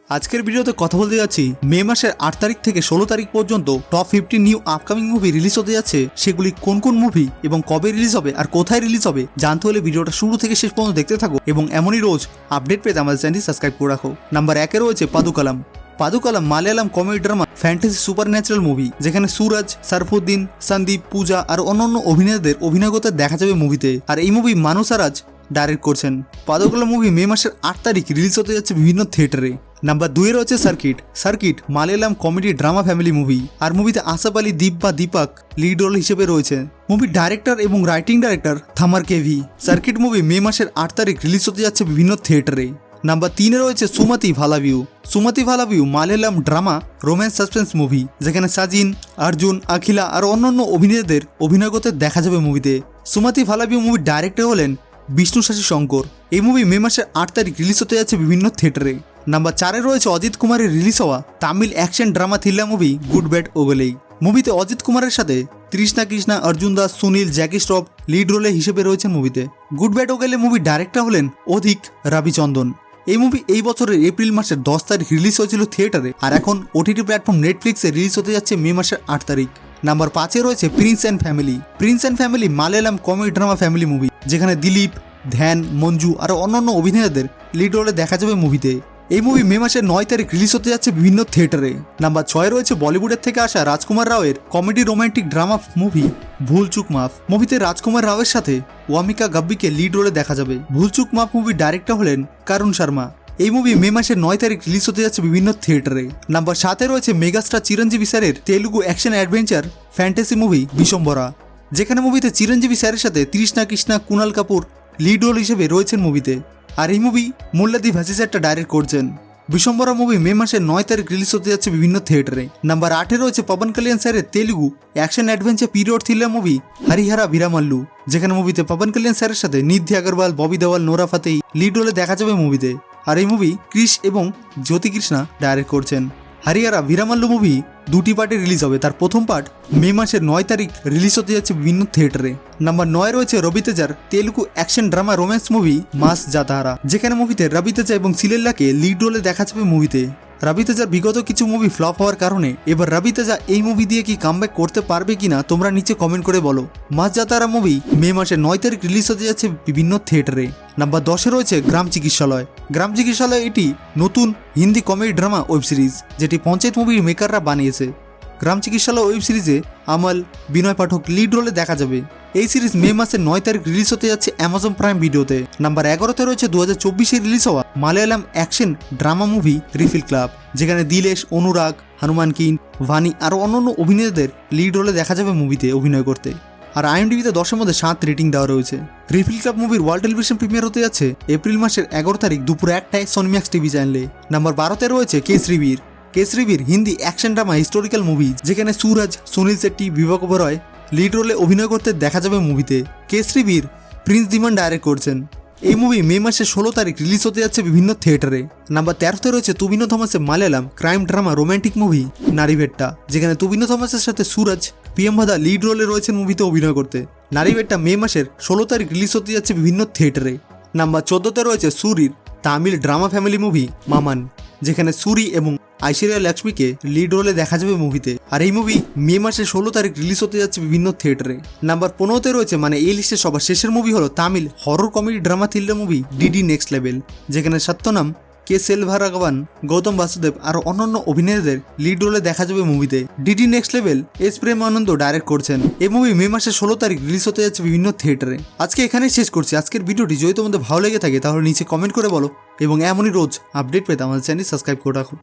আজকের ভিডিওতে কথা বলতে যাচ্ছি মে মাসের 8 তারিখ থেকে 16 তারিখ পর্যন্ত top 50 new upcoming movie release হতে যাচ্ছে। সেগুলি কোন কোন মুভি এবং কবে রিলিজ হবে আর কোথায় রিলিজ হবে জানতে হলে ভিডিওটা শুরু থেকে শেষ পর্যন্ত দেখতে থাকো এবং এমনই রোজ আপডেট পেতে আমাদের চ্যানেলটি সাবস্ক্রাইব করে রাখো। নাম্বার 1 এ রয়েছে Padakkalam. Padakkalam Malayalam comedy drama fantasy supernatural movie, যেখানে সুরাজ, সারফুদ্দিন, সন্দীপ, পূজা আর অন্যান্য অভিনেতাদের অভিনয়তা দেখা যাবে মুভিতে। আর এই মুভি মানুসারাজ ডাইরেক্ট করছেন। পাদুকালাম মুভি মে মাসের 8 তারিখ রিলিজ হতে যাচ্ছে বিভিন্ন থিয়েটারে। নাম্বার 2 এ রয়েছে Sarkeet. Sarkeet Malayalam comedy drama family movie, আর মুভিতে আসাফ আলী, দীপ বা দীপক লিড রোল হিসেবে রয়েছে। মুভির ডাইরেক্টর এবং রাইটিং ডাইরেক্টর থামার কেভি। সার্কিট মুভি মে মাসের 8 তারিখ রিলিজ হতে যাচ্ছে বিভিন্ন থিয়েটারে। নাম্বার 3 এ রয়েছে Sumathi Valavu. Sumathi Valavu Malayalam drama romance suspense movie, যেখানে সাজিন, অর্জুন, আখিলা আর অন্যান্য অভিনেতাদের অভিনয় করতে দেখা যাবে মুভিতে। সুমতি ভালাভিউ মুভির ডাইরেক্টর হলেন বিষ্ণু শাশী শঙ্কর। এই মুভি মে মাসের 8 তারিখ রিলিজ হতে যাচ্ছে বিভিন্ন থিয়েটারে। নাম্বার 4 এ রয়েছে অজিত কুমারের রিলিজ হওয়া Tamil action drama thriller movie Good Bad Ugly. মুভিতে অজিত কুমারের সাথে তৃষ্ণা কৃষ্ণা, অর্জুন দাস, সুনীল, জ্যাকি শ্রফ লিড রোলে হিসেবে রয়েছেন মুভিতে। গুড ব্যাড ওগেলে মুভির ডাইরেক্টর হলেন অধিক রবিচন্দন। এই মুভি এই বছরের এপ্রিল মাসের 10 তারিখ রিলিজ হয়েছিল থিয়েটারে, আর এখন ওটিটি প্ল্যাটফর্ম নেটফ্লিক্সে রিলিজ হতে যাচ্ছে মে মাসের 8 তারিখ। নাম্বার 5 এ রয়েছে Prince and family. Prince and family Malayalam comedy drama family movie, যেখানে দিলীপ, ধ্যান, মঞ্জু আর অন্যান্য অভিনেতাদের লিড রোলে দেখা যাবে মুভিতে। এই মুভি মে মাসের 9 তারিখ রিলিজ হতে যাচ্ছে বিভিন্ন থিয়েটারে। নাম্বার 6 এ রয়েছে বলিউডের থেকে আসা রাজকুমার রাওয়ের কমেডি রোমান্টিক ড্রামা মুভি ভুল চুক মাফ। মুভিতে রাজকুমার রাওয়ের সাথে ওয়ামিকা গাব্বিকে লিড রোলে দেখা যাবে। ভুল চুক মাফ মুভির ডাইরেক্টর হলেন করুণ শর্মা। এই মুভি মে মাসের 9 তারিখ রিলিজ হতে যাচ্ছে বিভিন্ন থিয়েটারে। নাম্বার 7 এ রয়েছে মেগাস্টার চিরঞ্জীবী স্যারের Telugu action adventure fantasy movie Vishwambhara, যেখানে মুভিতে চিরঞ্জীবী স্যারের সাথে তৃষ্ণা কৃষ্ণা, কুনাল কাপুর লিড রোল হিসেবে রয়েছেন মুভিতে। আর এই মুভি মুল্লাদি ভাসিসারটা ডাইরেক্ট করছেন। বিশম্বরা মুভি মে মাসের 9 তারিখ রিলিজ হতে যাচ্ছে বিভিন্ন থিয়েটারে। নাম্বার 8 এ রয়েছে পবন কল্যাণ স্যারের Telugu action adventure period thriller movie Harihara Veeramallu, যেখানে মুভিতে পবন কল্যাণ স্যারের সাথে নিধি আগরওয়াল, ববি দেওয়াল, নোরা ফাতেহি লিড রোলে দেখা যাবে মুভিতে। আর এই মুভি ক্রিশ এবং জ্যোতি কৃষ্ণা ডাইরেক্ট করছেন। হরিহরা ভিরামাল্লু মুভি দুটি পার্টে রিলিজ হবে। তার প্রথম পার্ট মে মাসের 9 তারিখ রিলিজ হতে যাচ্ছে বিভিন্ন থিয়েটারে। নাম্বার 9 এ রয়েছে রবি তেজার Telugu action drama romance movie Mass Jathara, যেখানে মুভিতে রবি তেজা এবং সিলেল্লাকে লিড রোলে দেখা যাবে মুভিতে। রবি তেজার বিগত কিছু মুভি ফ্লপ হওয়ার কারণে এবার রবি তেজা এই মুভি দিয়ে কি কামব্যাক করতে পারবে কিনা তোমরা নিচে কমেন্ট করে বলো। মাস জাতাহারা মুভি মে মাসের 9 তারিখ রিলিজ হতে যাচ্ছে বিভিন্ন থিয়েটারে। নাম্বার 10 এ রয়েছে গ্রাম চিকিৎসালয়। গ্রাম চিকিৎসালয় এটি নতুন Hindi comedy drama web series, যেটি পঞ্চায়েত মুভির মেকাররা বানিয়েছে। গ্রাম চিকিৎসালয় ওয়েব সিরিজে আমল, বিনয় পাঠক লিড রোলে দেখা যাবে। এই সিরিজ মে মাসের 9 তারিখ রিলিজ হতে যাচ্ছে অ্যামাজন প্রাইম ভিডিওতে। নাম্বার 11 রয়েছে 2024-এ রিলিজ হওয়া Malayalam action drama movie refill club, যেখানে দিলেশ, অনুরাগ, হনুমান কিন, ভানি আর অন্যান্য অভিনেতাদের লিড রোলে দেখা যাবে মুভিতে অভিনয় করতে। আর আইএমডিবিতে 10-এর মধ্যে 7 রেটিং দেওয়া রয়েছে। রিফিল ক্লাব মুভির ওয়ার্ল্ড টেলিভিশন প্রিমিয়ার হতে যাচ্ছে এপ্রিল মাসের 11 তারিখ দুপুর 1টায় সোনিম্যাক্স টিভি চ্যানেলে। নাম্বার 12-তে রয়েছে Kesari Veer. Kesari Veer Hindi action drama historical movie, যেখানে সুরাজ, সুনীল শেট্টি, বিবেক ওবেরয় লিড রোলে অভিনয় করতে দেখা যাবে মুভিতে। কেসরিবীর প্রিন্স দিমান ডাইরেক্ট করছেন। এই মুভি মে মাসের 16 তারিখ রিলিজ হতে যাচ্ছে বিভিন্ন থিয়েটারে। নাম্বার 13-তে রয়েছে তুবিনো থমাসের Malayalam crime drama romantic movie Narivetta, যেখানে তুবিনো থমাসের সাথে সুরাজ, পিএম ভাদা লিড রোলে রয়েছেন মুভিতে অভিনয় করতে। নারীভেট্টা মে মাসের 16 তারিখ রিলিজ হতে যাচ্ছে বিভিন্ন থিয়েটারে। নাম্বার 14-তে রয়েছে সুরির তামিল ড্রামা ফ্যামিলি মুভি মামান, যেখানে সুরি এবং ঐশ্বরিয়া লক্ষ্মীকে লিড রোলে দেখা যাবে মুভিতে। আর এই মুভি মে মাসের 16 তারিখ রিলিজ হতে যাচ্ছে বিভিন্ন থিয়েটারে। নাম্বার 15-তে রয়েছে, মানে এই লিস্টের সবার শেষের মুভি হলো Tamil horror comedy drama thriller movie DD next level, যেখানে সত্যনাম, কে সেলভারাগওয়ান, গৌতম বাসুদেব আর অন্যান্য অভিনেতাদের লিড রোলে দেখা যাবে মুভিতে। ডিডি নেক্সট লেভেল এস প্রেম আনন্দ ডাইরেক্ট করছেন। এই মুভি মে মাসের 16 তারিখ রিলিজ হতে যাচ্ছে বিভিন্ন থিয়েটারে। আজকে এখানেই শেষ করছি আজকের ভিডিওটি। যদি তোমাদের ভালো লেগে থাকে তাহলে নিচে কমেন্ট করে বলো এবং এমনই রোজ আপডেট পেতে আমাদের চ্যানেল সাবস্ক্রাইব করে রাখো।